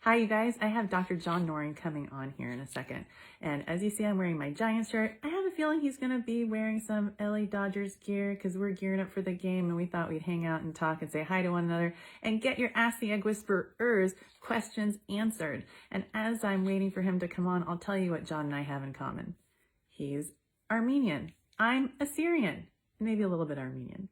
Hi, you guys. I have Dr. John Norian coming on here in a second. And as you see, I'm wearing my Giants shirt. I have a feeling he's going to be wearing some LA Dodgers gear because we're gearing up for the game and we thought we'd hang out and talk and say hi to one another and get your Ask the Egg Whisperers questions answered. And as I'm waiting for him to come on, I'll tell you what John and I have in common. He's Armenian. I'm Assyrian. Maybe a little bit Armenian.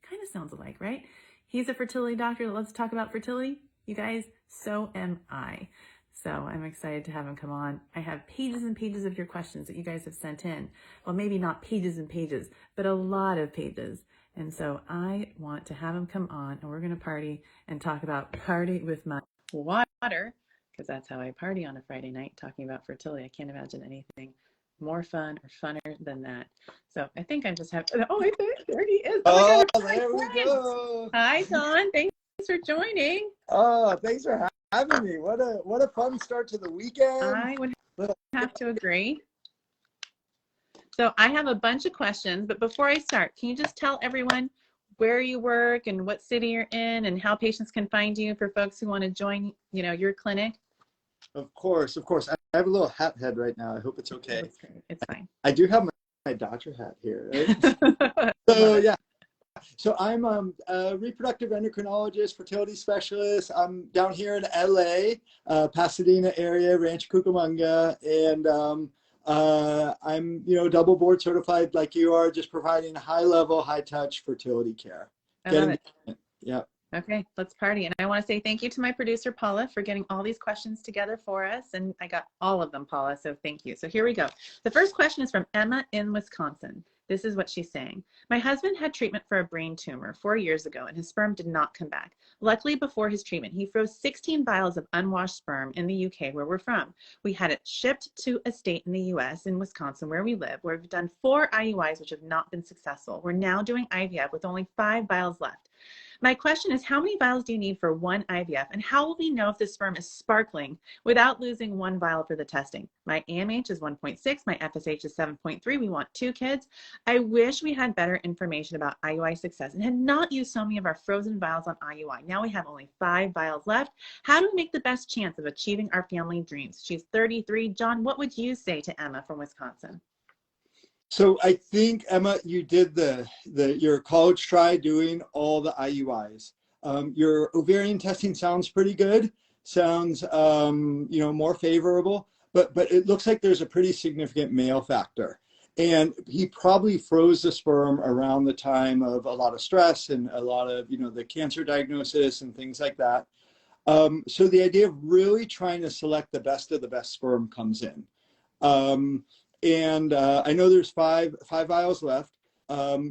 Kind of sounds alike, right? He's a fertility doctor that loves to talk about fertility. You guys, so am I. So I'm excited to have him come on. I have pages and pages of your questions that you guys have sent in. Well, maybe not pages and pages, but a lot of pages. And so I want to have him come on and we're going to party and talk about party with my water, because that's how I party on a Friday night, talking about fertility. I can't imagine anything more fun or funner than that. So I think I just have, oh, there he is. Oh, my God, there we go. Hi, Don. Thanks for joining. Oh, thanks for having me. What a fun start to the weekend. I would have to agree. So I have a bunch of questions, but before I start, can you just tell everyone where you work and what city you're in and how patients can find you for folks who want to join, your clinic? Of course. I have a little hat head right now. I hope it's okay. That's great. It's fine. I do have my doctor hat here. Right? So yeah. So I'm a reproductive endocrinologist, fertility specialist. I'm down here in LA, Pasadena area, Rancho Cucamonga, and I'm double board certified like you are, just providing high level, high touch fertility care. I love it. Yeah. Okay, let's party. And I want to say thank you to my producer, Paula, for getting all these questions together for us. And I got all of them, Paula, so thank you. So here we go. The first question is from Emma in Wisconsin. This is what she's saying. My husband had treatment for a brain tumor 4 years ago and his sperm did not come back. Luckily, before his treatment, he froze 16 vials of unwashed sperm in the UK where we're from. We had it shipped to a state in the US, in Wisconsin, where we live, where we've done 4 IUIs, which have not been successful. We're now doing IVF with only 5 vials left. My question is, how many vials do you need for one IVF? And how will we know if the sperm is sparkling without losing 1 vial for the testing? My AMH is 1.6, my FSH is 7.3. We want 2 kids. I wish we had better information about IUI success and had not used so many of our frozen vials on IUI. Now we have only 5 vials left. How do we make the best chance of achieving our family dreams? She's 33. John, what would you say to Emma from Wisconsin? So I think, Emma, you did your college try doing all the IUIs. Your ovarian testing sounds pretty good. Sounds, more favorable, but it looks like there's a pretty significant male factor. And he probably froze the sperm around the time of a lot of stress and a lot of, the cancer diagnosis and things like that. So the idea of really trying to select the best of the best sperm comes in. And I know there's five vials left.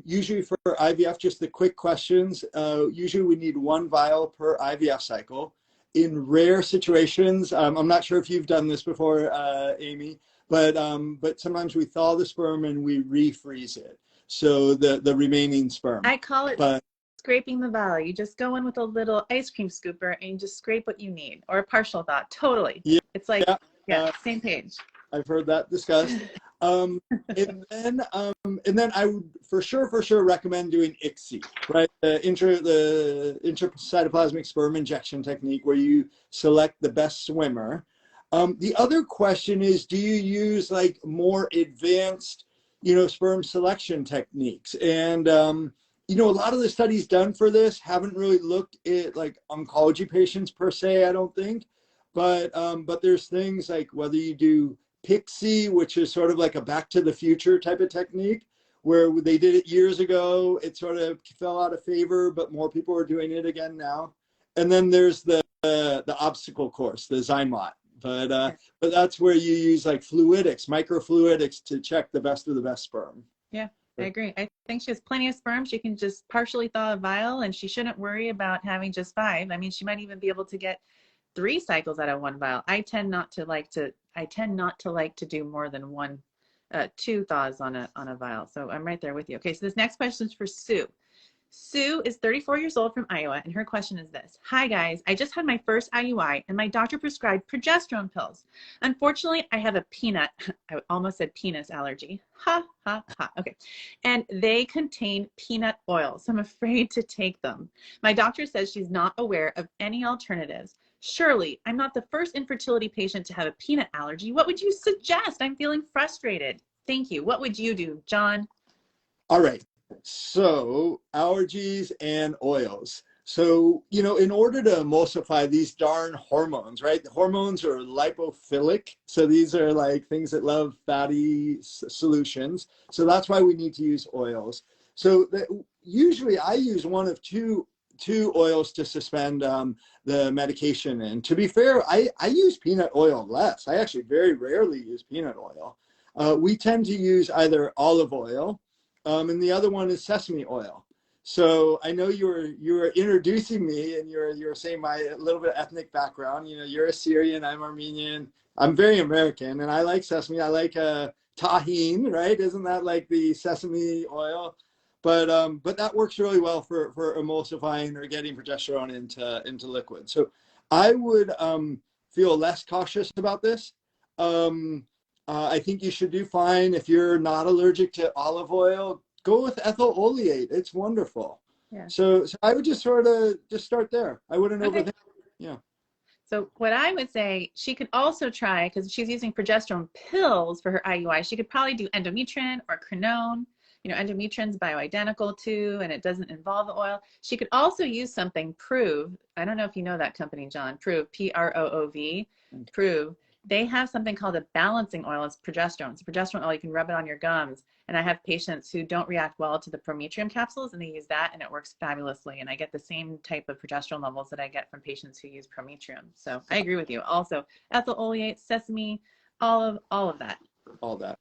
Usually for IVF, just the quick questions. Usually we need 1 vial per IVF cycle. In rare situations, I'm not sure if you've done this before, Aimee, but sometimes we thaw the sperm and we refreeze it. So the remaining sperm. I call it scraping the vial. You just go in with a little ice cream scooper and you just scrape what you need, or a partial thaw. Totally. Yeah. It's like, same page. I've heard that discussed. And then I would for sure recommend doing ICSI, right? The intracytoplasmic sperm injection technique, where you select the best swimmer. The other question is, do you use like more advanced, sperm selection techniques? And a lot of the studies done for this haven't really looked at like oncology patients per se, I don't think. But there's things like whether you do Pixie, which is sort of like a back to the future type of technique, where they did it years ago. It sort of fell out of favor, but more people are doing it again now. And then there's the obstacle course, the Zymot. But that's where you use like fluidics, microfluidics, to check the best of the best sperm. Yeah, I agree. I think she has plenty of sperm. She can just partially thaw a vial, and she shouldn't worry about having just 5. I mean, she might even be able to get 3 cycles out of 1 vial. I tend not to like to do more than 2 thaws on a vial. So I'm right there with you. Okay, so this next question is for Sue. Sue is 34 years old from Iowa, and her question is this. Hi guys, I just had my first IUI and my doctor prescribed progesterone pills. Unfortunately, I have a I almost said penis allergy. Ha, ha, ha. Okay. And they contain peanut oil, so I'm afraid to take them. My doctor says she's not aware of any alternatives. Surely, I'm not the first infertility patient to have a peanut allergy. What would you suggest? I'm feeling frustrated. Thank you. What would you do, John? All right. So allergies and oils. So, in order to emulsify these darn hormones, right? The hormones are lipophilic. So these are like things that love fatty solutions. So that's why we need to use oils. So usually I use one of two oils to suspend the medication in. To be fair, I use peanut oil less. I actually very rarely use peanut oil. We tend to use either olive oil, and the other one is sesame oil. So I know you were introducing me, and you're saying my little bit of ethnic background. You're Assyrian, I'm Armenian. I'm very American, and I like sesame. I like tahine, right? Isn't that like the sesame oil? But that works really well for emulsifying or getting progesterone into liquid. So I would feel less cautious about this. I think you should do fine. If you're not allergic to olive oil, go with ethyl oleate. It's wonderful. Yeah. So I would just start there. I wouldn't overthink it. Yeah. So what I would say, she could also try, because she's using progesterone pills for her IUI, she could probably do endometrione or crenone. Endometrion's bioidentical too, and it doesn't involve the oil. She could also use something, Prove. I don't know if you know that company, John. Prove, Proov, Prove. They have something called a balancing oil. It's progesterone. It's a progesterone oil. You can rub it on your gums. And I have patients who don't react well to the prometrium capsules, and they use that, and it works fabulously. And I get the same type of progesterone levels that I get from patients who use prometrium. So I agree with you. Also, ethyl oleate, sesame, olive, all of that. All that.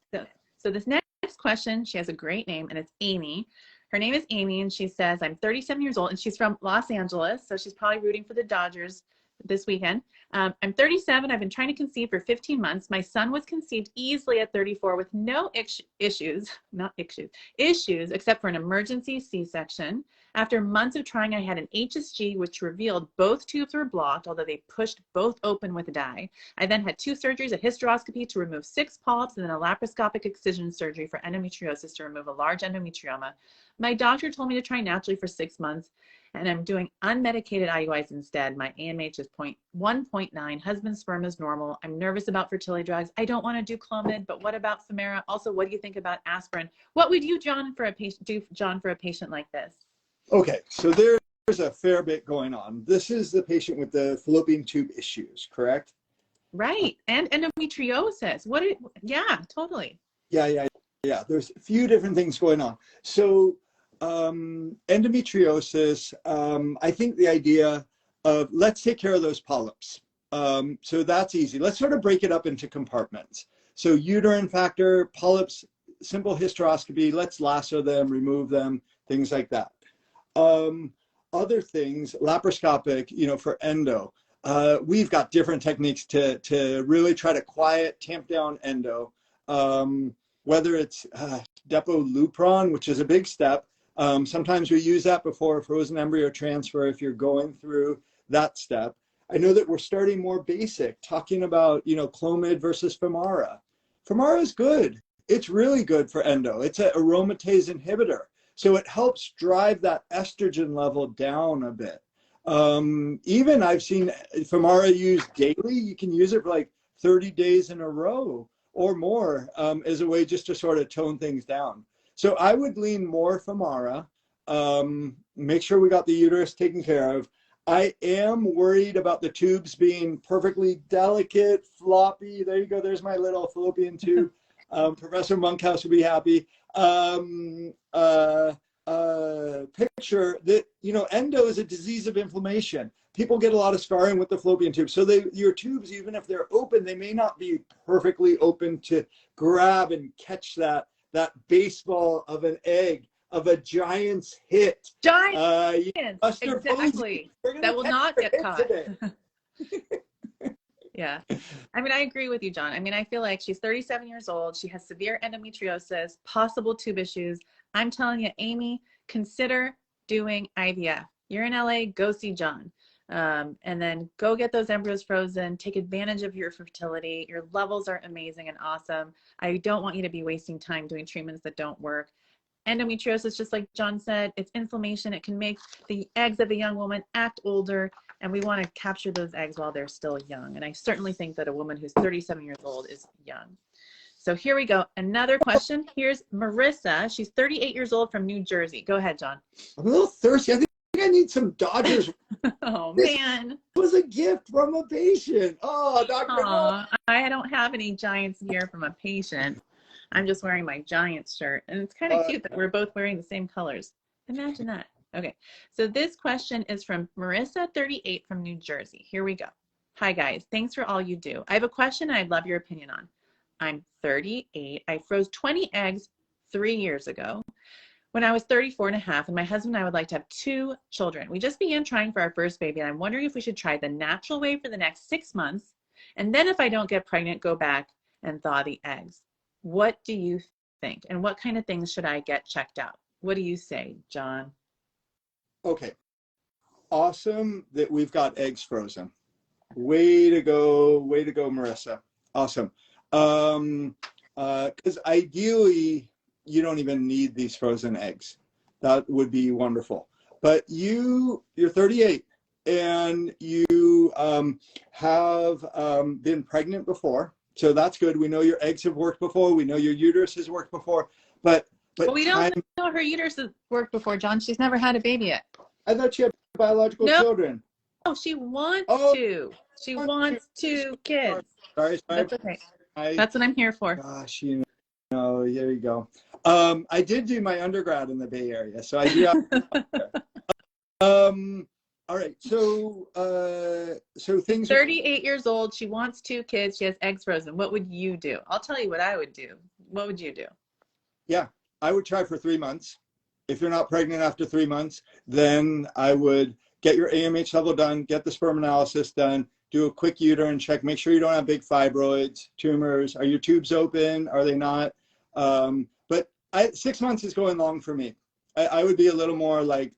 So this next question, she has a great name, and it's Aimee. Her name is Aimee, and she says, I'm 37 years old, and she's from Los Angeles, so she's probably rooting for the Dodgers this weekend. I'm 37. I've been trying to conceive for 15 months. My son was conceived easily at 34 with no issues except for an emergency C-section. After months of trying, I had an HSG, which revealed both tubes were blocked, although they pushed both open with a dye. I then had 2 surgeries, a hysteroscopy to remove 6 polyps, and then a laparoscopic excision surgery for endometriosis to remove a large endometrioma. My doctor told me to try naturally for 6 months, and I'm doing unmedicated IUIs instead. My AMH is 1.9. Husband's sperm is normal. I'm nervous about fertility drugs. I don't want to do Clomid, but what about Femera? Also, what do you think about aspirin? What would you, John, for a patient like this? Okay, so there's a fair bit going on. This is the patient with the fallopian tube issues, correct? Right, and endometriosis. Yeah, totally. Yeah. There's a few different things going on. So endometriosis, I think the idea of let's take care of those polyps. So that's easy. Let's sort of break it up into compartments. So uterine factor, polyps, simple hysteroscopy, let's lasso them, remove them, things like that. Other things, laparoscopic, for endo. We've got different techniques to really try to quiet, tamp down endo. Whether it's Depo-Lupron, which is a big step. Sometimes we use that before frozen embryo transfer if you're going through that step. I know that we're starting more basic, talking about, Clomid versus Femara. Femara is good. It's really good for endo. It's an aromatase inhibitor. So it helps drive that estrogen level down a bit. Even I've seen Femara used daily. You can use it for like 30 days in a row or more as a way just to sort of tone things down. So I would lean more Femara, make sure we got the uterus taken care of. I am worried about the tubes being perfectly delicate, floppy. There you go. There's my little fallopian tube. Professor Monkhouse would be happy. Picture that, endo is a disease of inflammation. People get a lot of scarring with the fallopian tube. So your tubes, even if they're open, they may not be perfectly open to grab and catch that baseball of an egg, of a giant's hit. Giants, exactly. That will not get caught. Yeah. I agree with you, John. I feel like she's 37 years old. She has severe endometriosis, possible tube issues. I'm telling you, Aimee, consider doing IVF. You're in LA, go see John. And then go get those embryos frozen. Take advantage of your fertility. Your levels are amazing and awesome. I don't want you to be wasting time doing treatments that don't work. Endometriosis, just like John said, it's inflammation. It can make the eggs of a young woman act older. And we want to capture those eggs while they're still young. And I certainly think that a woman who's 37 years old is young. So here we go. Another question. Here's Marissa. She's 38 years old from New Jersey. Go ahead, John. I'm a little thirsty. I think I need some Dodgers. Oh, man. It was a gift from a patient. Oh, Dr. Aw, I don't have any Giants gear from a patient. I'm just wearing my Giants shirt. And it's kind of cute that we're both wearing the same colors. Imagine that. Okay. So this question is from Marissa, 38 from New Jersey. Here we go. Hi, guys. Thanks for all you do. I have a question I'd love your opinion on. I'm 38. I froze 20 eggs 3 years ago when I was 34 and a half, and my husband and I would like to have 2 children. We just began trying for our first baby, and I'm wondering if we should try the natural way for the next 6 months, and then if I don't get pregnant, go back and thaw the eggs. What do you think? And what kind of things should I get checked out? What do you say, John? Okay. Awesome that we've got eggs frozen. Way to go, Marissa. Awesome. Because ideally, you don't even need these frozen eggs. That would be wonderful. But you're 38 and you have been pregnant before. So that's good. We know your eggs have worked before. We know your uterus has worked before. But we don't know her uterus has worked before, John. She's never had a baby yet. I thought she had biological children. Oh, she wants to. She wants 2 kids. Sorry. That's okay. That's what I'm here for. Gosh, there you go. I did do my undergrad in the Bay Area, so I do have all right, so things 38 years old, she wants 2 kids, she has eggs frozen. What would you do? I'll tell you what I would do. What would you do? Yeah, I would try for 3 months. If you're not pregnant after 3 months, then I would get your AMH level done, get the sperm analysis done, do a quick uterine check, make sure you don't have big fibroids, tumors. Are your tubes open? Are they not? But 6 months is going long for me. I would be a little more like,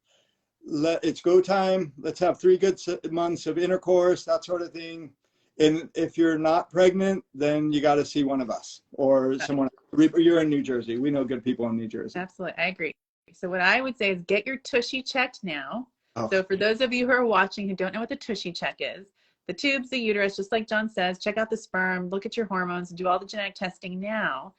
it's go time. Let's have 3 good months of intercourse, that sort of thing. And if you're not pregnant, then you got to see one of us or someone. You're in New Jersey. We know good people in New Jersey. Absolutely. I agree. So what I would say is get your tushy checked now. Oh. So for those of you who are watching who don't know what the tushy check is, the tubes, the uterus, just like John says, check out the sperm, look at your hormones, do all the genetic testing now.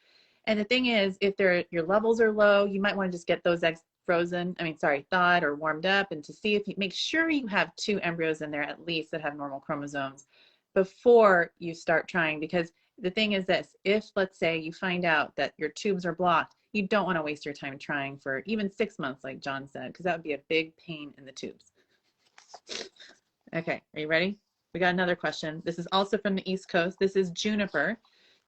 And the thing is, if your levels are low, you might want to just get those eggs thawed or warmed up, and to see if you make sure you have 2 embryos in there at least that have normal chromosomes before you start trying. Because the thing is this, if let's say you find out that your tubes are blocked, you don't want to waste your time trying for even 6 months, like John said, because that would be a big pain in the tubes. Okay, are you ready? We got another question. This is also from the East Coast. This is Juniper.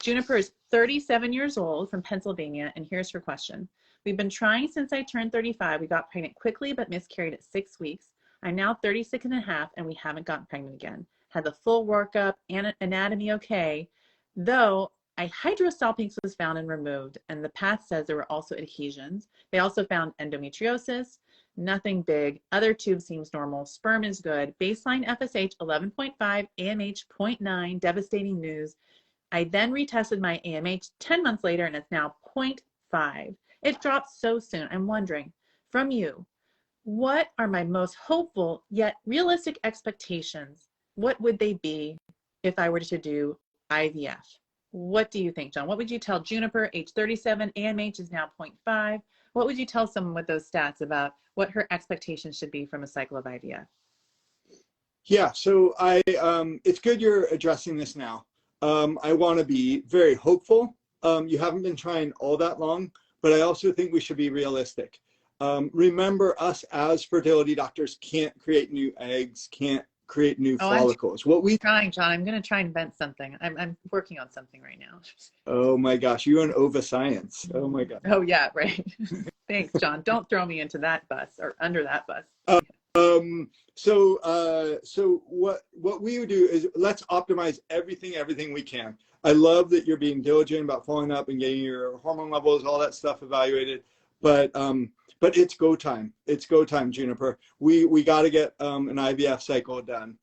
Juniper is 37 years old from Pennsylvania, and here's her question. We've been trying since I turned 35. We got pregnant quickly, but miscarried at 6 weeks. I'm now 36 and a half, and we haven't gotten pregnant again. Had the full workup, and anatomy okay, though hydrosalpinx was found and removed, and the path says there were also adhesions. They also found endometriosis, nothing big. Other tube seems normal. Sperm is good. Baseline FSH 11.5, AMH 0.9, devastating news. I then retested my AMH 10 months later, and it's now 0.5. It dropped so soon. I'm wondering, from you, what are my most hopeful yet realistic expectations? What would they be if I were to do IVF? What do you think, John? What would you tell Juniper, age 37, AMH is now 0.5? What would you tell someone with those stats about what her expectations should be from a cycle of IVF? Yeah, so it's good you're addressing this now. I want to be very hopeful. You haven't been trying all that long, but I also think we should be realistic. Remember, us as fertility doctors can't create new eggs, can't create new follicles. Trying, John. I'm going to try and invent something. I'm working on something right now. Oh my gosh, you're an OVA science. Oh my God. Oh yeah, right. Thanks, John. Don't throw me into that bus or under that bus. So what we would do is let's optimize everything we can. I love that you're being diligent about following up and getting your hormone levels, all that stuff evaluated. But it's go time. It's go time, Juniper. We got to get an IVF cycle done.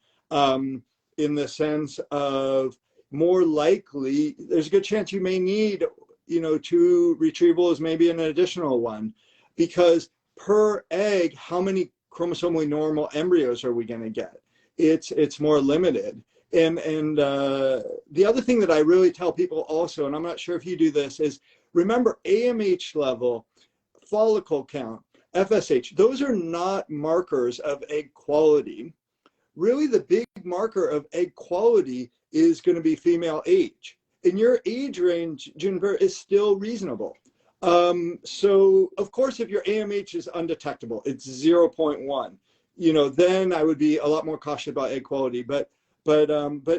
In the sense of more likely, there's a good chance you may need, 2 retrievals, maybe an additional one, because per egg, how many chromosomally normal embryos are we going to get? it's more limited. And the other thing that I really tell people also, and I'm not sure if you do this, is remember AMH level, follicle count, FSH, those are not markers of egg quality. Really, the big marker of egg quality is going to be female age. And your age range, Juniper, is still reasonable. So, of course, if your AMH is undetectable, it's 0.1, then I would be a lot more cautious about egg quality. But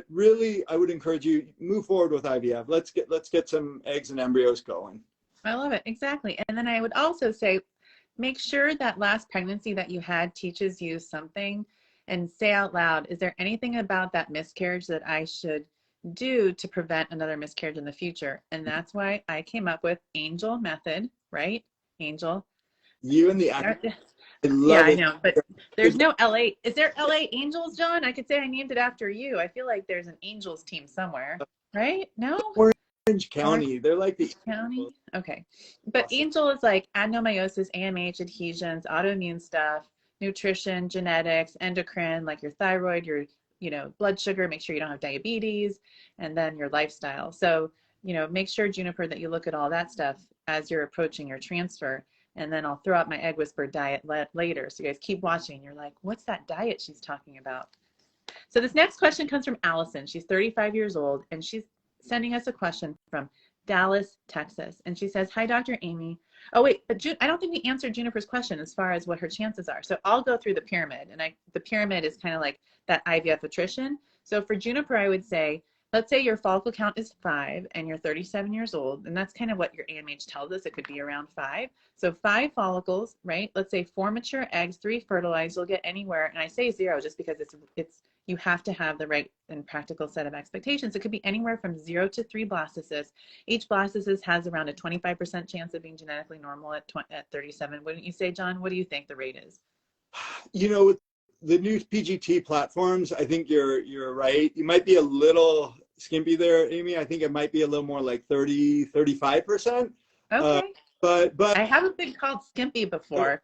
really, I would encourage you move forward with IVF. Let's get some eggs and embryos going. I love it. Exactly. And then I would also say, make sure that last pregnancy that you had teaches you something, and say out loud, is there anything about that miscarriage that I should do to prevent another miscarriage in the future? And that's why I came up with Angel method, right? Angel. You and the I love yeah, I it. know, but there's no LA. Is there LA Angels, John? I could say I named it after you. I feel like there's an Angels team somewhere, right? No? Orange County. They're like the County. Okay. But awesome. Angel is like adenomyosis, AMH, adhesions, autoimmune stuff, nutrition, genetics, endocrine, like your thyroid, your, blood sugar, make sure you don't have diabetes, and then your lifestyle. So, make sure, Juniper, that you look at all that stuff as you're approaching your transfer. And then I'll throw out my Egg Whisperer diet later. So you guys keep watching. You're like, what's that diet she's talking about? So this next question comes from Allison. She's 35 years old, and she's sending us a question from Dallas, Texas. And she says, hi, Dr. Aimee. Oh, wait, but I don't think we answered Juniper's question as far as what her chances are. So I'll go through the pyramid. And the pyramid is kind of like that IVF attrition. So for Juniper, I would say, let's say your follicle count is 5 and you're 37 years old. And that's kind of what your AMH tells us. It could be around 5. So 5 follicles, right? Let's say 4 mature eggs, 3 fertilized. You'll get anywhere. And I say 0 just because you have to have the right and practical set of expectations. It could be anywhere from 0 to 3 blastocysts. Each blastocyst has around a 25% chance of being genetically normal at 37. Wouldn't you say, John? What do you think the rate is? The new PGT platforms, I think you're right. You might be a little skimpy there, Aimee. I think it might be a little more like 35%. Okay. But I haven't been called skimpy before.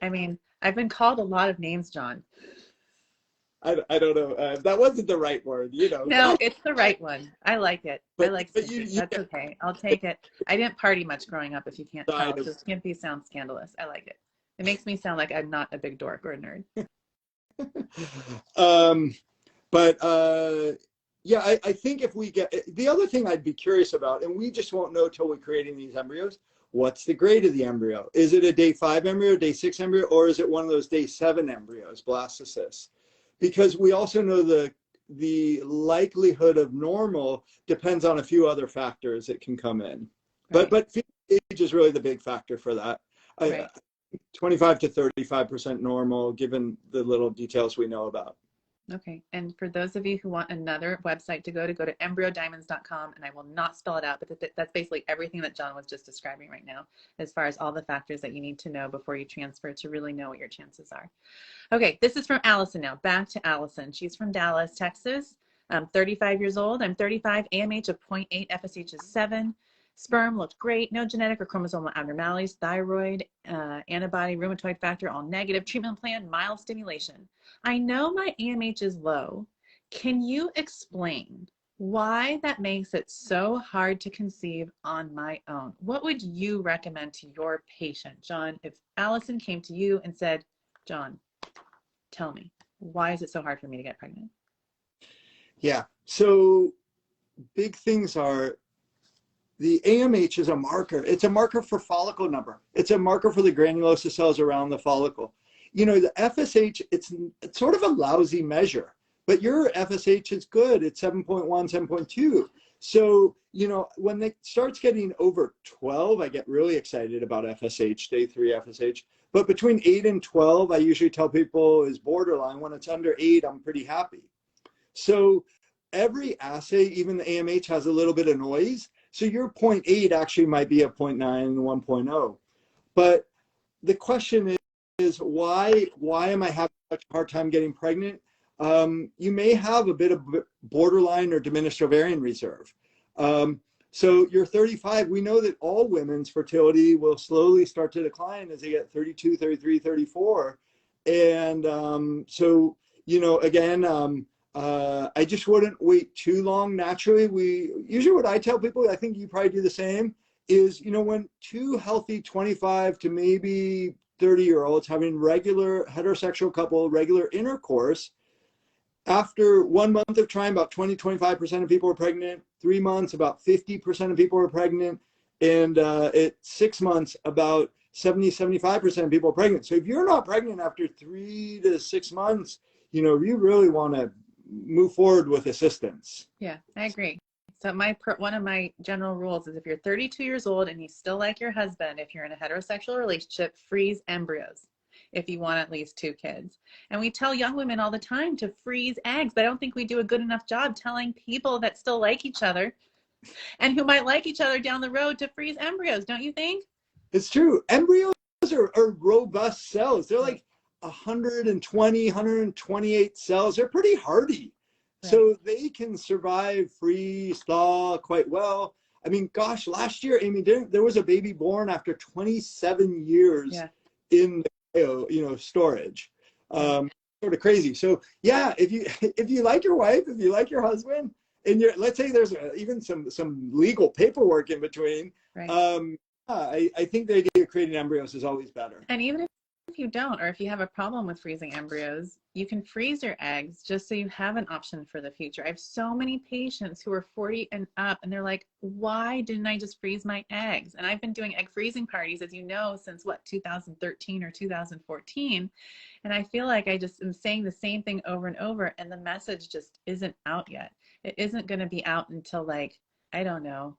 I mean, I've been called a lot of names, John. I don't know. That wasn't the right word, No, it's the right one. I like it. I like skimpy. That's okay. I'll take it. I didn't party much growing up, if you can't tell. So skimpy sounds scandalous. I like it. It makes me sound like I'm not a big dork or a nerd. Yeah, I think if we get the other thing I'd be curious about, and we just won't know till we're creating these embryos, what's the grade of the embryo? Is it a day 5 embryo, day 6 embryo, or is it one of those day 7 embryos, blastocysts? Because we also know the likelihood of normal depends on a few other factors that can come in. Right. But age is really the big factor for that. Right. 25 to 35% normal, given the little details we know about. Okay. And for those of you who want another website to go to embryodiamonds.com, and I will not spell it out, but that's basically everything that John was just describing right now, as far as all the factors that you need to know before you transfer to really know what your chances are. Okay. This is from Allison now. Back to Allison. She's from Dallas, Texas. I'm 35 years old. I'm 35, AMH of 0.8, FSH is 7. Sperm looked great. No genetic or chromosomal abnormalities. Thyroid, antibody, rheumatoid factor, all negative. Treatment plan, mild stimulation. I know my AMH is low. Can you explain why that makes it so hard to conceive on my own? What would you recommend to your patient, John, if Allison came to you and said, John, tell me, why is it so hard for me to get pregnant? Yeah, so big things are, the AMH is a marker. It's a marker for follicle number. It's a marker for the granulosa cells around the follicle. The FSH, it's sort of a lousy measure, but your FSH is good. It's 7.1, 7.2. So, when it starts getting over 12, I get really excited about FSH, day 3 FSH. But between 8 and 12, I usually tell people is borderline. When it's under 8, I'm pretty happy. So every assay, even the AMH, has a little bit of noise. So your 0.8 actually might be a 0.9, 1.0. But the question is why am I having such a hard time getting pregnant? You may have a bit of borderline or diminished ovarian reserve. So you're 35. We know that all women's fertility will slowly start to decline as they get 32, 33, 34. And so again, I just wouldn't wait too long. Naturally, usually what I tell people, I think you probably do the same, is, when two healthy 25 to maybe 30-year-olds having regular heterosexual couple, regular intercourse, after 1 month of trying, about 20-25% of people are pregnant. 3 months, about 50% of people are pregnant. And at 6 months, about 70-75% of people are pregnant. So if you're not pregnant after 3 to 6 months, you really want to move forward with assistance. Yeah, I agree. So one of my general rules is if you're 32 years old and you still like your husband, if you're in a heterosexual relationship, freeze embryos if you want at least 2 kids. And we tell young women all the time to freeze eggs, but I don't think we do a good enough job telling people that still like each other and who might like each other down the road to freeze embryos, don't you think? It's true. Embryos are robust cells. They're like 120, 128 cells. They're pretty hardy. Right. So they can survive freeze thaw quite well. I mean, gosh, last year, Aimee, there was a baby born after 27 years in the storage. Sort of crazy. So yeah, if you like your wife, if you like your husband, and let's say there's even some legal paperwork in between, right. I think the idea of creating embryos is always better. And even if you don't, or if you have a problem with freezing embryos, you can freeze your eggs just so you have an option for the future. I have so many patients who are 40 and up, and they're like, why didn't I just freeze my eggs? And I've been doing egg freezing parties, as you know, since 2013 or 2014. And I feel like I just am saying the same thing over and over, and the message just isn't out yet. It isn't going to be out until, like, I don't know,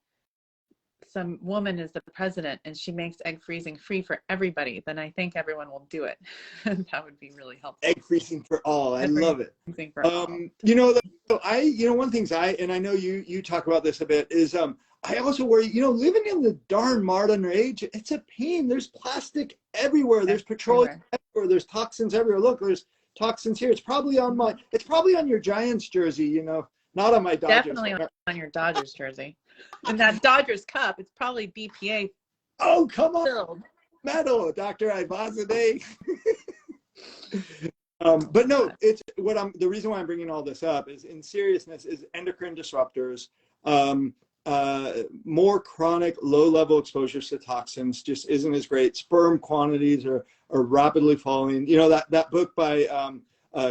some woman is the president and she makes egg freezing free for everybody, then I think everyone will do it. That would be really helpful. Egg freezing for all. I love it. For all. One thing and I know you talk about this a bit, is I also worry, living in the darn modern age, it's a pain. There's plastic everywhere. There's petroleum everywhere. There's toxins everywhere. Look, there's toxins here. It's probably on your Giants jersey, not on my Dodgers. Definitely on your Dodgers jersey. And that Dodgers cup, it's probably BPA. Oh, come on. Filled. Metal, Dr. Ibazadeh. But no, the reason why I'm bringing all this up is, in seriousness, is endocrine disruptors, more chronic low-level exposures to toxins just isn't as great. Sperm quantities are rapidly falling. That book by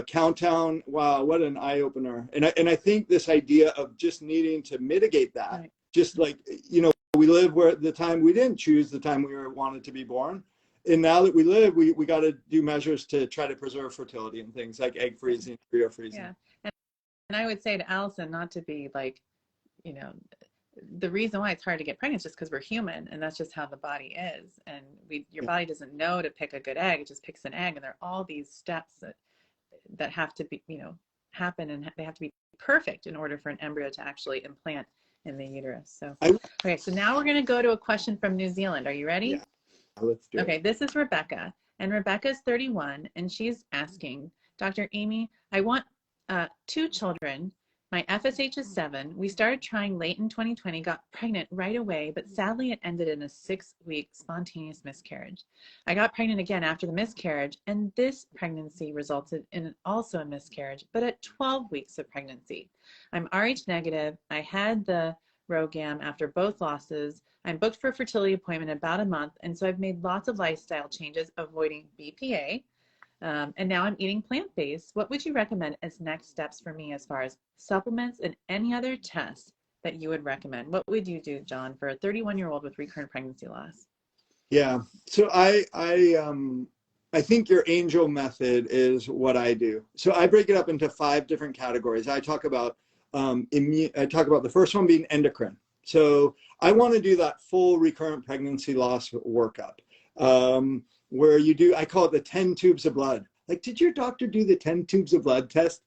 Countdown, wow, what an eye-opener. And I think this idea of just needing to mitigate that, right. Just like, we live where at the time we didn't choose the time we wanted to be born. And now that we live, we got to do measures to try to preserve fertility and things like egg freezing, embryo freezing. Yeah. And I would say to Allison, not to be like, the reason why it's hard to get pregnant is just because we're human, and that's just how the body is. And your body doesn't know to pick a good egg. It just picks an egg. And there are all these steps that have to be, happen, and they have to be perfect in order for an embryo to actually implant in the uterus. So, okay, so now we're going to go to a question from New Zealand. Are you ready? Yeah, let's do it. Okay, this is Rebecca, and Rebecca's 31, and she's asking, Dr. Aimee, I want 2 children. My FSH is 7. We started trying late in 2020, got pregnant right away, but sadly it ended in a 6-week spontaneous miscarriage. I got pregnant again after the miscarriage, and this pregnancy resulted in also a miscarriage, but at 12 weeks of pregnancy. I'm Rh negative. I had the ROGAM after both losses. I'm booked for a fertility appointment in about a month, and so I've made lots of lifestyle changes, avoiding BPA. And now I'm eating plant-based. What would you recommend as next steps for me as far as supplements and any other tests that you would recommend? What would you do, John, for a 31-year-old with recurrent pregnancy loss? Yeah. So I think your angel method is what I do. So I break it up into 5 different categories. I talk about the first one being endocrine. So I want to do that full recurrent pregnancy loss workup. Where you do, I call it the 10 tubes of blood. Like, did your doctor do the 10 tubes of blood test?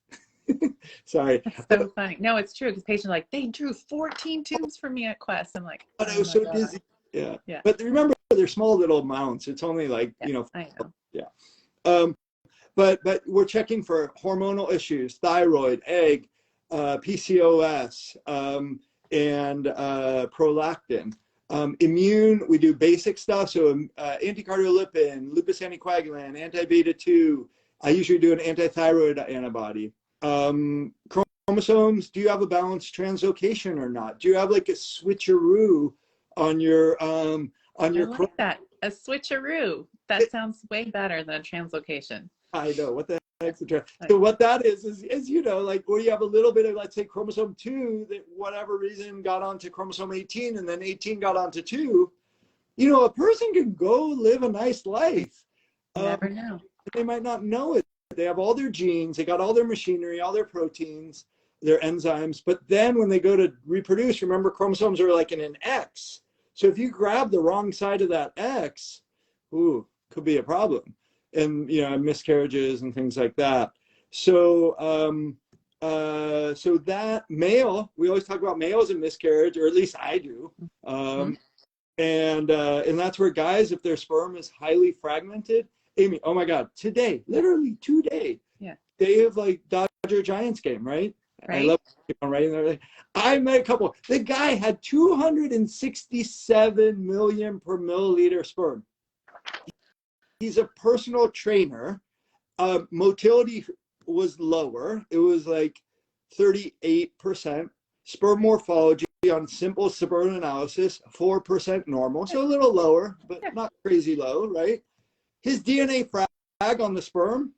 Sorry. That's so funny. No, it's true, because patients are like, they drew 14 tubes for me at Quest. I'm like, but I was so dizzy. Yeah. But remember, they're small little amounts. It's only like, I know. Yeah. But we're checking for hormonal issues, thyroid, egg, PCOS, and prolactin. Immune, we do basic stuff. So anticardiolipin, lupus anticoagulant, anti-beta 2, I usually do an antithyroid antibody. Chromosomes, do you have a balanced translocation or not? Do you have like a switcheroo on your I like that. A switcheroo. That sounds way better than a translocation. I know what the heck's the so what that is you know, like where you have a little bit of, let's say, chromosome 2 that whatever reason got onto chromosome 18 and then 18 got onto 2. You know, a person can go live a nice life. Never know. They might not know it. They have all their genes, they got all their machinery, all their proteins, their enzymes, but then when they go to reproduce, remember chromosomes are like in an X. So if you grab the wrong side of that X, ooh, could be a problem. And you know, miscarriages and things like that. So so that male, we always talk about males and miscarriage, or at least I do. And that's where guys, if their sperm is highly fragmented, Aimee, oh my God, today, literally today, they have like Dodger Giants game, right? I love writing that. I met a couple. The guy had 267 million per milliliter sperm. He's a personal trainer. Motility was lower. It was like 38%. Sperm morphology on simple sperm analysis, 4% normal. So a little lower, but not crazy low, right? His DNA frag on the sperm,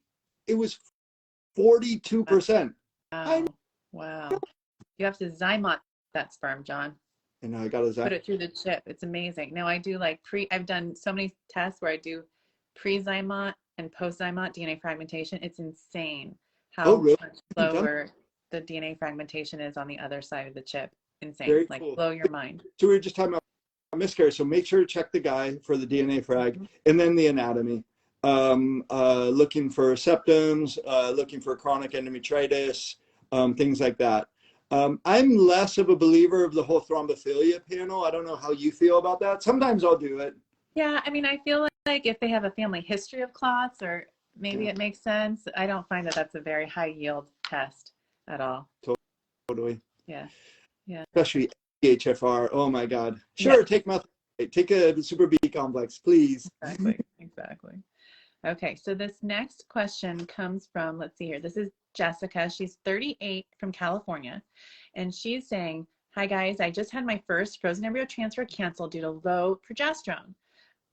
it was 42%. Wow. You have to Zymot that sperm, John. And I got to put it through the chip. It's amazing. Now I do like I've done so many tests where I do pre-Zymot and post-Zymot DNA fragmentation. It's insane how much lower the DNA fragmentation is on the other side of the chip. Insane. Very like cool. Blow your mind. So we were just talking about miscarriage. So make sure to check the guy for the DNA frag and then the anatomy. Looking for septums, looking for chronic endometriosis, things like that. I'm less of a believer of the whole thrombophilia panel. I don't know how you feel about that. Sometimes I'll do it. Yeah, I mean, I feel like if they have a family history of clots, or maybe it makes sense. I don't find that that's a very high yield test at all. Totally. Yeah. Especially HFR. Oh my God. Sure, take a super B complex, please. Exactly. Okay, so this next question comes from, let's see here. This is Jessica. She's 38 from California. And she's saying, hi guys, I just had my first frozen embryo transfer canceled due to low progesterone.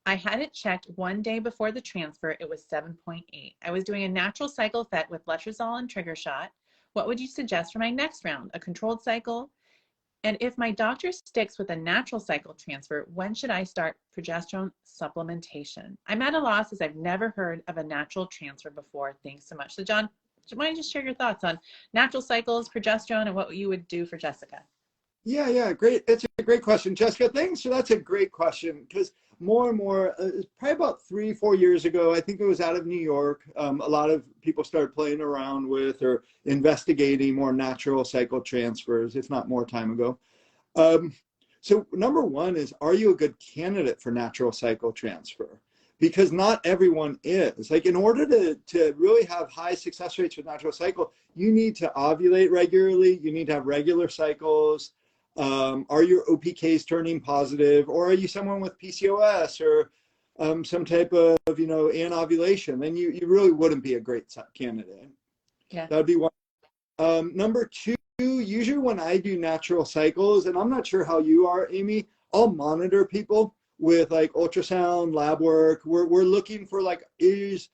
I had it checked one day before the transfer. It was 7.8. I was doing a natural cycle FET with letrozole and trigger shot. What would you suggest for my next round? A controlled cycle? And if my doctor sticks with a natural cycle transfer, when should I start progesterone supplementation? I'm at a loss as I've never heard of a natural transfer before. Thanks so much. So John, why don't you just share your thoughts on natural cycles, progesterone, and what you would do for Jessica? Yeah, great. It's a great question, Jessica. Thanks. So that's a great question because more and more, probably about 3-4 years ago, I think it was out of New York, a lot of people started playing around with or investigating more natural cycle transfers, if not more time ago. So number one is, are you a good candidate for natural cycle transfer? Because not everyone is. Like, in order to really have high success rates with natural cycle, you need to ovulate regularly. You need to have regular cycles. Are your OPKs turning positive, or are you someone with PCOS or some type of, anovulation? Then you really wouldn't be a great candidate. Yeah. That would be one. Number two, usually when I do natural cycles, and I'm not sure how you are, Aimee, I'll monitor people with like ultrasound, lab work. We're looking for like, is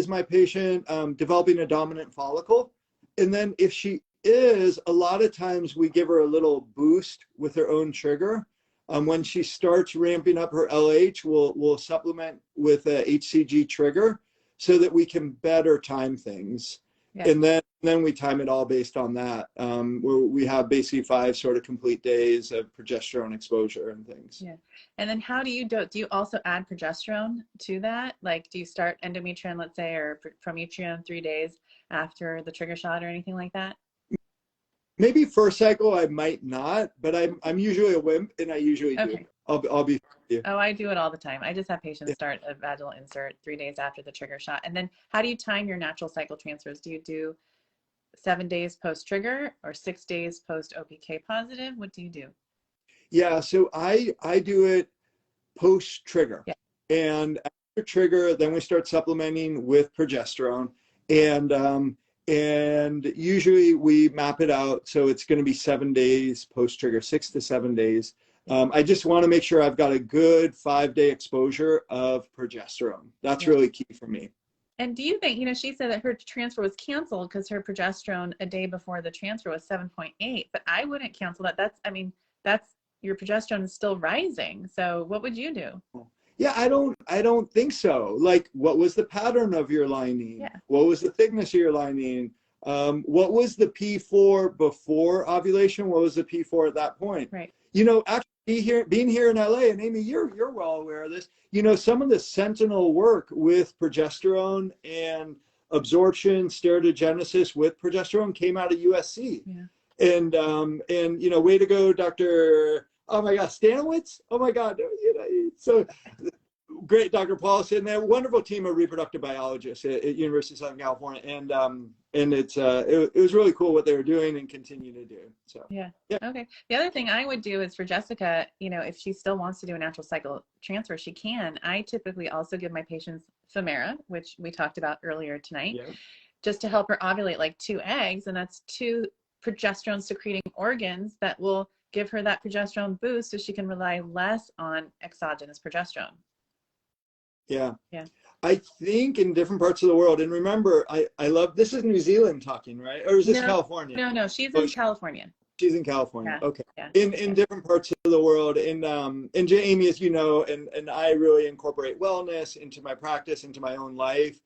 my patient developing a dominant follicle? And then if she is, a lot of times we give her a little boost with her own trigger. When she starts ramping up her LH, we'll supplement with a HCG trigger so that we can better time things. Yeah. And then we time it all based on that. We have basically 5 sort of complete days of progesterone exposure and things. Yeah. And then how do you also add progesterone to that? Like, do you start endometrione, let's say, or prometrione 3 days after the trigger shot or anything like that? Maybe first cycle I might not, but I'm usually a wimp, and I usually do. I'll be. Oh, I do it all the time. I just have patients start a vaginal insert 3 days after the trigger shot. And then how do you time your natural cycle transfers? Do you do 7 days post trigger or 6 days post OPK positive? What do you do? Yeah, so I do it post trigger. Yeah. And trigger, then we start supplementing with progesterone, and usually we map it out so it's going to be 7 days post trigger, 6 to 7 days. I just want to make sure I've got a good 5-day exposure of progesterone. That's really key for me. And do you think, she said that her transfer was canceled because her progesterone a day before the transfer was 7.8, but I wouldn't cancel that. That's your progesterone is still rising. So what would you do? Yeah, I don't think so. Like, what was the pattern of your lining? Yeah. What was the thickness of your lining? What was the P4 before ovulation? What was the P4 at that point? Right. Actually being here in LA, and Aimee, you're well aware of this. Some of the sentinel work with progesterone and absorption, steratogenesis with progesterone came out of USC. Yeah. And way to go, Dr. Oh my God, Stanowitz. Oh my God, so great, Dr. Paulson, and a wonderful team of reproductive biologists at University of Southern California, and it was really cool what they were doing and continue to do. So yeah. Okay. The other thing I would do is for Jessica, if she still wants to do a natural cycle transfer, she can. I typically also give my patients Femera, which we talked about earlier tonight, just to help her ovulate like 2 eggs, and that's 2 progesterone secreting organs that will give her that progesterone boost so she can rely less on exogenous progesterone. Yeah. I think in different parts of the world, and remember, I love, this is New Zealand talking, right? Or is this California? No, she's in California. She's in California. Yeah. Okay. Yeah. In different parts of the world, and Aimee, as you know, and I really incorporate wellness into my practice, into my own life.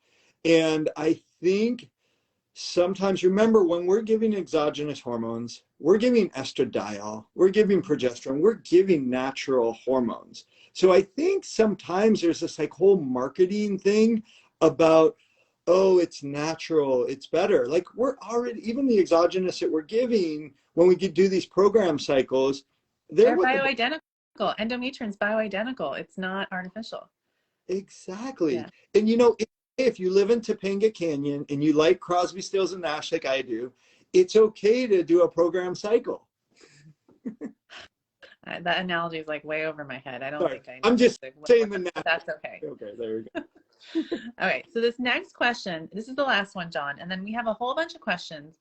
And I think sometimes, remember, when we're giving exogenous hormones, we're giving estradiol, we're giving progesterone, we're giving natural hormones. So I think sometimes there's this like whole marketing thing about, oh, it's natural, it's better. Like, we're already, even the exogenous that we're giving when we do these program cycles, they're bioidentical. Endometrion's bioidentical. It's not artificial. Exactly. Yeah. And if you live in Topanga Canyon and you like Crosby, Stills, and Nash like I do, it's okay to do a program cycle. That analogy is like way over my head. I don't think I know. I'm just saying the Nash. That's okay. Okay, there we go. Okay, so this next question, this is the last one, John, and then we have a whole bunch of questions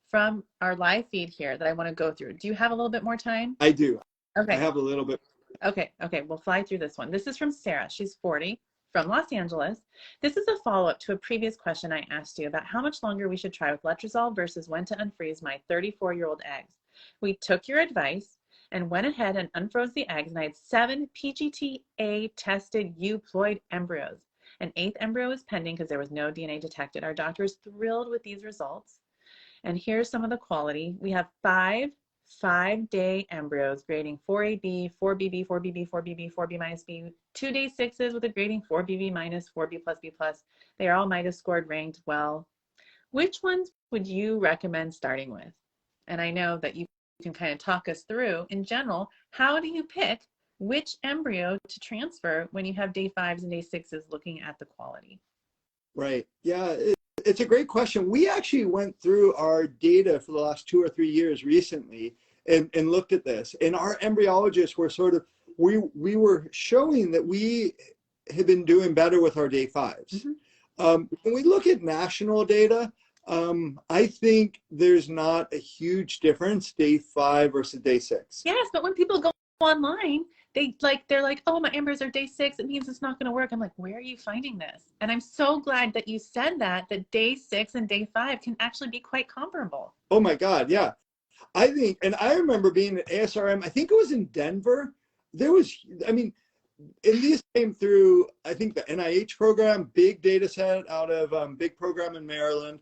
from our live feed here that I want to go through. Do you have a little bit more time? I do. Okay. I have a little bit. Okay, we'll fly through this one. This is from Sarah. She's 40. From Los Angeles. This is a follow-up to a previous question I asked you about how much longer we should try with letrozole versus when to unfreeze my 34-year-old eggs. We took your advice and went ahead and unfroze the eggs, and I had 7 PGTA tested euploid embryos. An 8th embryo is pending because there was no DNA detected. Our doctor is thrilled with these results. And here's some of the quality. We have 5-day embryos grading 4AB, 4BB, 4BB, 4BB, 4B minus B, 2-day 6s with a grading 4BB minus, 4B plus B plus. They are all MIDAS scored, ranked well. Which ones would you recommend starting with? And I know that you can kind of talk us through, in general, how do you pick which embryo to transfer when you have day 5s and day 6s looking at the quality? Right. Yeah, it's a great question. We actually went through our data for the last 2 or 3 years recently and looked at this. And our embryologists were we were showing that we had been doing better with our day 5s. Mm-hmm. When we look at national data, I think there's not a huge difference day 5 versus day 6. Yes, but when people go online, they're like, oh, my embryos are day 6. It means it's not going to work. I'm like, where are you finding this? And I'm so glad that you said that day 6 and day 5 can actually be quite comparable. Oh my God, yeah. I think, and I remember being at ASRM, I think it was in Denver. And these came through, I think, the NIH program, big data set out of big program in Maryland,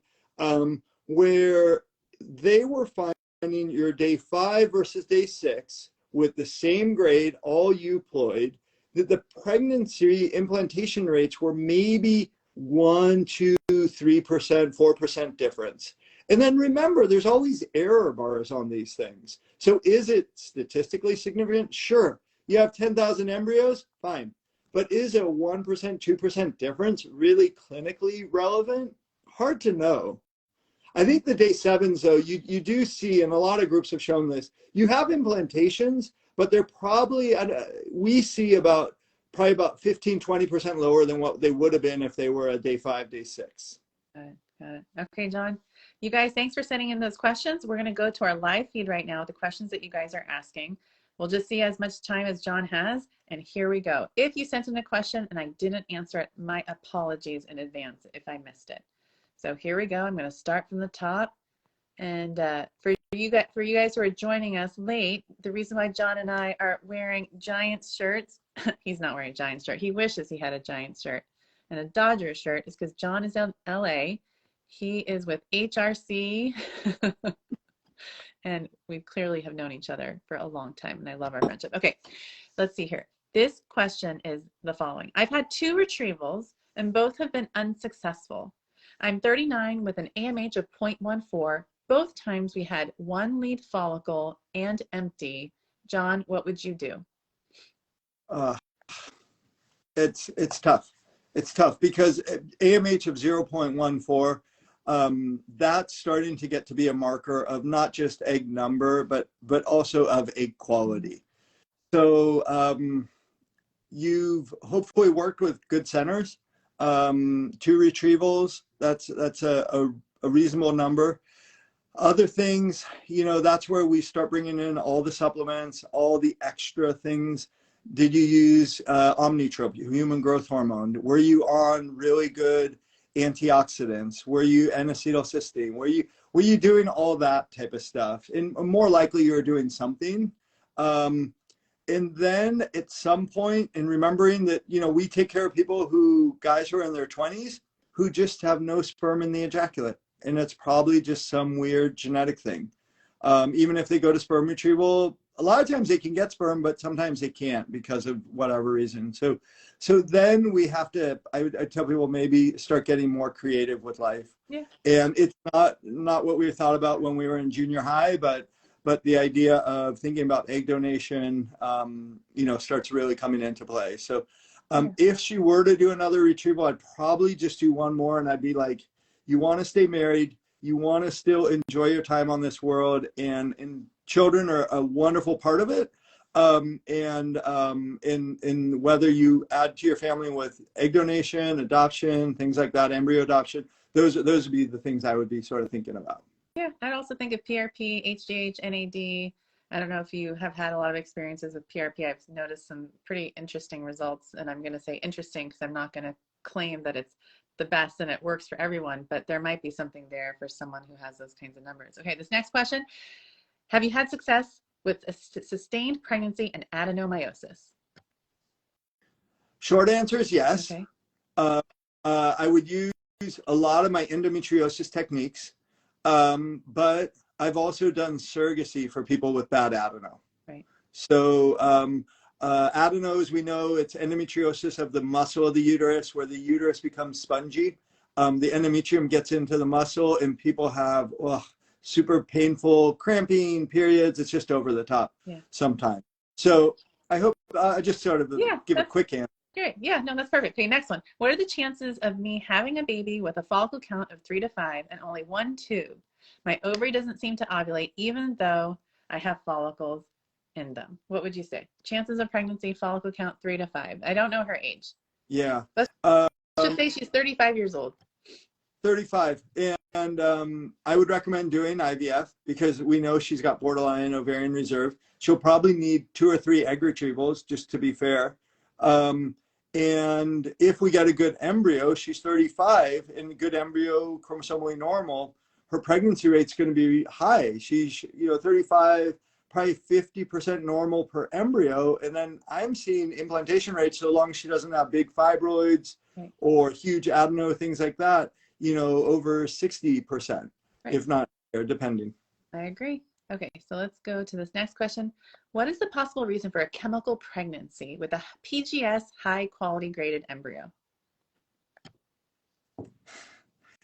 where they were finding your day 5 versus day 6 with the same grade, all euploid, that the pregnancy implantation rates were maybe 1, 2, 3%, 4% difference. And then remember, there's always error bars on these things. So is it statistically significant? Sure. You have 10,000 embryos? Fine. But is a 1%, 2% difference really clinically relevant? Hard to know. I think the day 7s, though, you do see, and a lot of groups have shown this, you have implantations, but they're probably, we see about probably about 15-20% lower than what they would have been if they were a day 5, day 6. Got it. Got it. Okay, John. You guys, thanks for sending in those questions. We're going to go to our live feed right now, the questions that you guys are asking. We'll just see as much time as John has, and here we go. If you sent in a question and I didn't answer it, my apologies in advance if I missed it. So here we go. I'm going to start from the top. And for you guys who are joining us late, the reason why John and I are wearing Giants shirts, he's not wearing a Giants shirt. He wishes he had a Giants shirt and a Dodgers shirt, is because John is in LA. He is with HRC. And we clearly have known each other for a long time, and I love our friendship. Okay, let's see here. This question is the following. I've had 2 retrievals, and both have been unsuccessful. I'm 39 with an AMH of 0.14. Both times we had 1 lead follicle and empty. John, what would you do? It's tough. It's tough because AMH of 0.14, that's starting to get to be a marker of not just egg number, but also of egg quality. So you've hopefully worked with good centers. 2 retrievals, that's a reasonable number. Other things, you know, that's where we start bringing in all the supplements, all the extra things. Did you use Omnitrope, human growth hormone? Were you on really good antioxidants? Were you N-acetylcysteine? Were you doing all that type of stuff? And more likely you were doing something. And then at some point, and remembering that, you know, we take care of people guys who are in their 20s, who just have no sperm in the ejaculate. And it's probably just some weird genetic thing. Even if they go to sperm retrieval, a lot of times they can get sperm, but sometimes they can't because of whatever reason. So then we have to, I tell people, maybe start getting more creative with life. Yeah. And it's not what we thought about when we were in junior high, but the idea of thinking about egg donation, you know, starts really coming into play. So if she were to do another retrieval, I'd probably just do 1 more, and I'd be like, you want to stay married, you want to still enjoy your time on this world, and children are a wonderful part of it. And whether you add to your family with egg donation, adoption, things like that, embryo adoption, those would be the things I would be sort of thinking about. Yeah, I'd also think of PRP, HGH, NAD. I don't know if you have had a lot of experiences with PRP. I've noticed some pretty interesting results, and I'm going to say interesting because I'm not going to claim that it's the best and it works for everyone, but there might be something there for someone who has those kinds of numbers. Okay, this next question. Have you had success with a sustained pregnancy and adenomyosis? Short answer is yes. Okay. I would use a lot of my endometriosis techniques, but I've also done surrogacy for people with bad adeno. Right. So adeno, as we know, it's endometriosis of the muscle of the uterus, where the uterus becomes spongy. The endometrium gets into the muscle, and people have super painful cramping periods. It's just over the top sometimes. So I hope I just sort of give a quick answer. Great. Yeah, no, that's perfect. Okay, next one. What are the chances of me having a baby with a follicle count of 3 to 5 and only 1 tube? My ovary doesn't seem to ovulate even though I have follicles in them. What would you say? Chances of pregnancy, follicle count 3 to 5. I don't know her age. Yeah. Let's just say she's 35 years old. 35. And I would recommend doing IVF because we know she's got borderline ovarian reserve. She'll probably need 2 or 3 egg retrievals, just to be fair. And if we get a good embryo, she's 35 and a good embryo, chromosomally normal, her pregnancy rate's going to be high. She's, 35, probably 50% normal per embryo. And then I'm seeing implantation rates, so long as she doesn't have big fibroids or huge adeno, things like that, over 60%, if not higher, depending. I agree. Okay, so let's go to this next question. What is the possible reason for a chemical pregnancy with a PGS high quality graded embryo?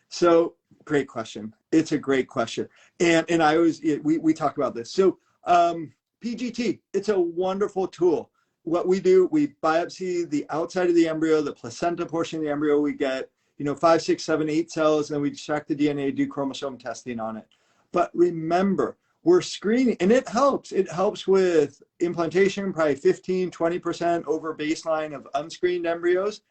So great question. It's a great question. And I always, we talk about this. So PGT, it's a wonderful tool. What we do, we biopsy the outside of the embryo, the placenta portion of the embryo. We get, 5, 6, 7, 8 cells, and we extract the DNA, do chromosome testing on it. But remember, we're screening, and it helps. It helps with implantation, probably 15-20% over baseline of unscreened embryos.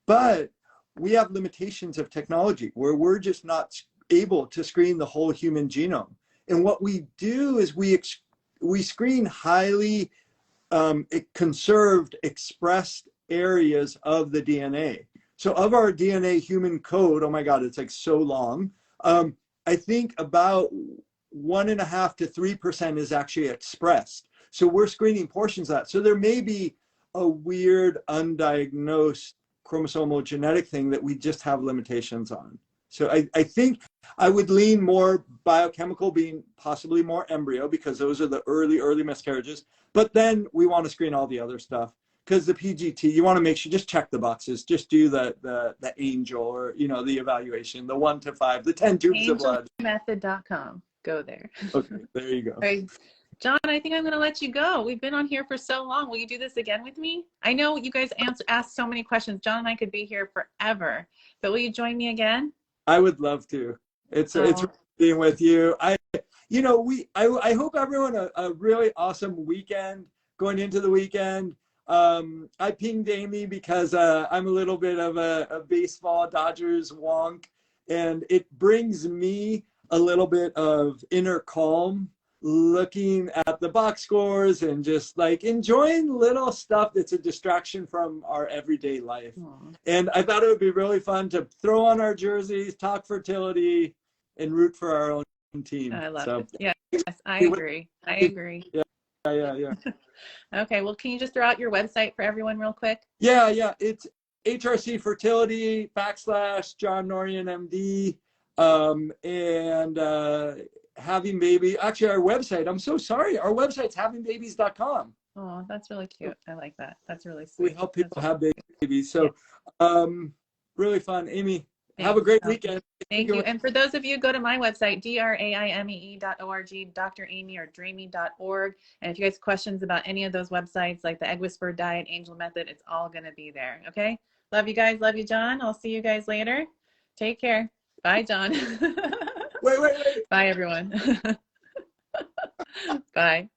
But we have limitations of technology where we're just not able to screen the whole human genome. And what we do is we screen highly conserved, expressed areas of the DNA. So of our DNA human code, oh my God, it's like so long. I think about 1.5 to 3% is actually expressed. So we're screening portions of that. So there may be a weird undiagnosed chromosomal genetic thing that we just have limitations on. So I think I would lean more biochemical, being possibly more embryo, because those are the early miscarriages. But then we want to screen all the other stuff, because the PGT, you want to make sure, just check the boxes, just do the angel, or, you know, the evaluation, the 1 to 5, the 10 tubes of blood. Angelmethod.com. Go there. Okay, there you go. All right. John, I think I'm going to let you go. We've been on here for so long. Will you do this again with me? I know you guys asked so many questions. John and I could be here forever, but will you join me again? I would love to. It's being with you. I hope everyone a really awesome weekend going into the weekend. I pinged Aimee because I'm a little bit of a baseball Dodgers wonk, and it brings me a little bit of inner calm looking at the box scores and just like enjoying little stuff that's a distraction from our everyday life. Aww. And I thought it would be really fun to throw on our jerseys, talk fertility, and root for our own team. I love it. Yeah, yes, I agree. Yeah. Okay, well, can you just throw out your website for everyone real quick? Yeah. It's HRC Fertility / John Norian MD. Having baby, actually our website, I'm so sorry, our website's havingbabies.com. Oh, that's really cute. I like that. That's really sweet. We help people have babies. So really fun. Aimee, have a great weekend. Thank you. And for those of you, go to my website, draimee.org, Dr. Aimee or draimee.org. And if you guys have questions about any of those websites, like the Egg Whisperer Diet, Angel Method, it's all going to be there. Okay. Love you guys. Love you, John. I'll see you guys later. Take care. Bye, John. Wait. Bye, everyone. Bye.